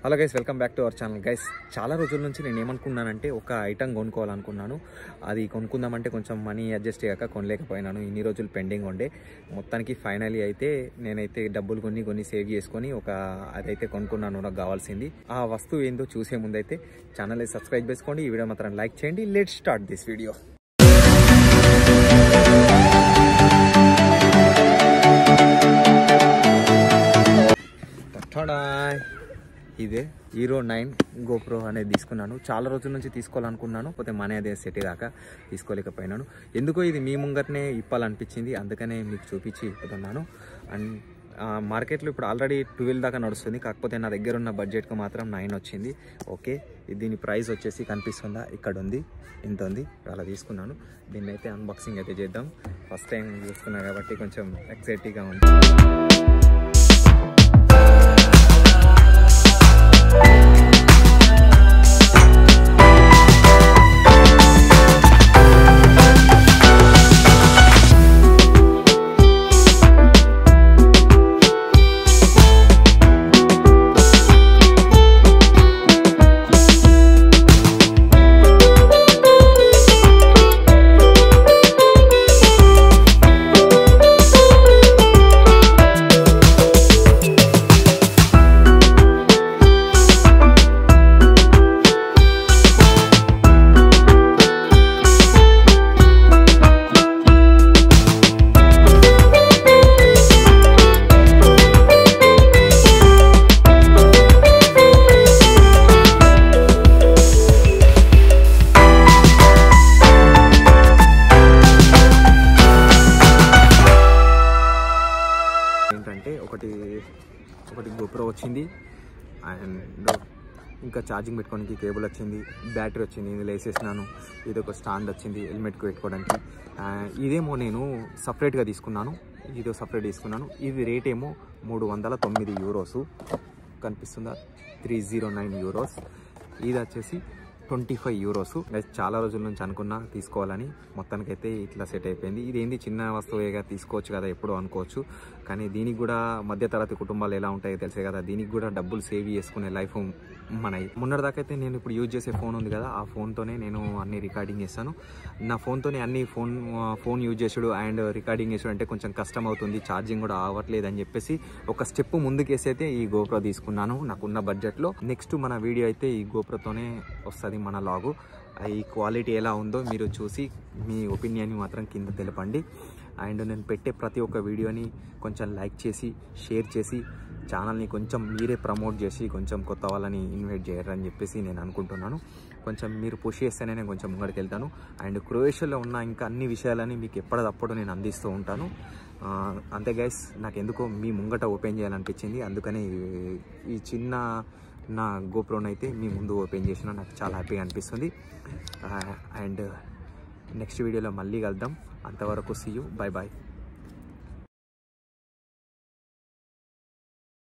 Hello guys, welcome back to our channel. Guys, చాలా రోజుల నుంచి నేను ఏమనుకున్నానంటే ఒక ఐటమ్ కొనుక్కోవాలనుకున్నాను. అది కొనుక్కుందామంటే కొంచెం మనీ అడ్జస్ట్ అయ్యాక కొనలేకపోయినాను. ఇన్ని రోజులు పెండింగ్ ఉండే. మొత్తానికి ఫైనలీ అయితే నేనైతే డబ్బులు కొన్ని సేవ్ చేసుకొని అదైతే కొనుక్కున్నాను. నాకు కావాల్సింది ఆ వస్తువు ఏందో చూసే ముందైతే ఛానల్ సబ్స్క్రైబ్ చేసుకోండి. ఈ వీడియో మాత్రం లైక్ చేయండి. Let's start this video. ఇదే హీరో 9 GoPro అనేది తీసుకున్నాను. చాలా రోజుల నుంచి తీసుకోవాలనుకున్నాను, పోతే మనీ అదే సెట్ దాకా తీసుకోలేకపోయినాను. ఎందుకో ఇది మీ ముంగటనే ఇప్పాలనిపించింది, అందుకనే మీకు చూపించి ఇప్పుతున్నాను. అండ్ మార్కెట్లో ఇప్పుడు ఆల్రెడీ 12 దాకా నడుస్తుంది, కాకపోతే నా దగ్గర ఉన్న బడ్జెట్కి మాత్రం 9 వచ్చింది. ఓకే, దీని ప్రైస్ వచ్చేసి కనిపిస్తుందా, ఇక్కడ ఉంది, ఇంత ఉంది. అలా తీసుకున్నాను. దీన్ని అయితే అన్బాక్సింగ్ అయితే చేద్దాం. ఫస్ట్ టైం చూస్తున్నా కాబట్టి కొంచెం ఎక్సైటింగ్గా ఉంది. ఒకటి GoPro వచ్చింది, అండ్ ఇంకా ఛార్జింగ్ పెట్టుకోవడానికి కేబుల్ వచ్చింది, బ్యాటరీ వచ్చింది, ఇందులో వేసేసినాను. ఇది ఒక స్టాండ్ వచ్చింది హెల్మెట్కి పెట్టుకోవడానికి. ఇదేమో నేను సపరేట్గా తీసుకున్నాను, ఇదో సపరేట్ తీసుకున్నాను. ఇది రేట్ ఏమో 309 యూరోస్ కనిపిస్తుందా, 309 యూరోస్. ఇది వచ్చేసి 25 యూరోస్. చాలా రోజుల నుంచి అనుకున్నా తీసుకోవాలని, మొత్తానికైతే ఇట్లా సెట్ అయిపోయింది. ఇది ఏంది చిన్న వస్తువేగా, తీసుకోవచ్చు కదా ఎప్పుడో అనుకోవచ్చు, కానీ దీనికి కూడా మధ్యతరగతి కుటుంబాలు ఎలా ఉంటాయో తెలిసే కదా, దీనికి కూడా డబ్బులు సేవ్ చేసుకునే లైఫ్ మనది. మొన్నటిదాకైతే నేను ఇప్పుడు యూజ్ చేసే ఫోన్ ఉంది కదా, ఆ ఫోన్తోనే నేను అన్ని రికార్డింగ్ చేస్తాను. నా ఫోన్తోనే అన్ని ఫోన్ యూజ్ చేసుడు అండ్ రికార్డింగ్ చేసుడు అంటే కొంచెం కష్టం అవుతుంది, ఛార్జింగ్ కూడా అవ్వట్లేదు అని చెప్పేసి ఒక స్టెప్ ముందుకేసి అయితే ఈ GoPro తీసుకున్నాను నాకున్న బడ్జెట్లో. నెక్స్ట్ మన వీడియో అయితే ఈ GoProతోనే వస్తుంది, మన లాగు. ఈ క్వాలిటీ ఎలా ఉందో మీరు చూసి మీ ఒపీనియన్ని మాత్రం కింద తెలపండి. అండ్ నేను పెట్టే ప్రతి ఒక్క వీడియోని కొంచెం లైక్ చేసి షేర్ చేసి ఛానల్ని కొంచెం మీరే ప్రమోట్ చేసి కొంచెం కొత్త వాళ్ళని ఇన్వైట్ చేయరని చెప్పేసి నేను అనుకుంటున్నాను. కొంచెం మీరు పుష్ చేస్తేనే నేను కొంచెం ముంగడికి వెళ్తాను. అండ్ క్రొయేషియాలో ఉన్న ఇంకా అన్ని విషయాలని మీకు ఎప్పటికప్పుడు నేను అందిస్తూ ఉంటాను. అంతే గైస్, నాకు ఎందుకో మీ ముంగట ఓపెన్ చేయాలనిపించింది, అందుకని ఈ చిన్న నా GoProని అయితే మీ ముందు ఓపెన్ చేసిన నాకు చాలా హ్యాపీగా అనిపిస్తుంది. అండ్ నెక్స్ట్ వీడియోలో మళ్ళీ కలుద్దాం. అంతవరకు సీ యూ, బై బాయ్.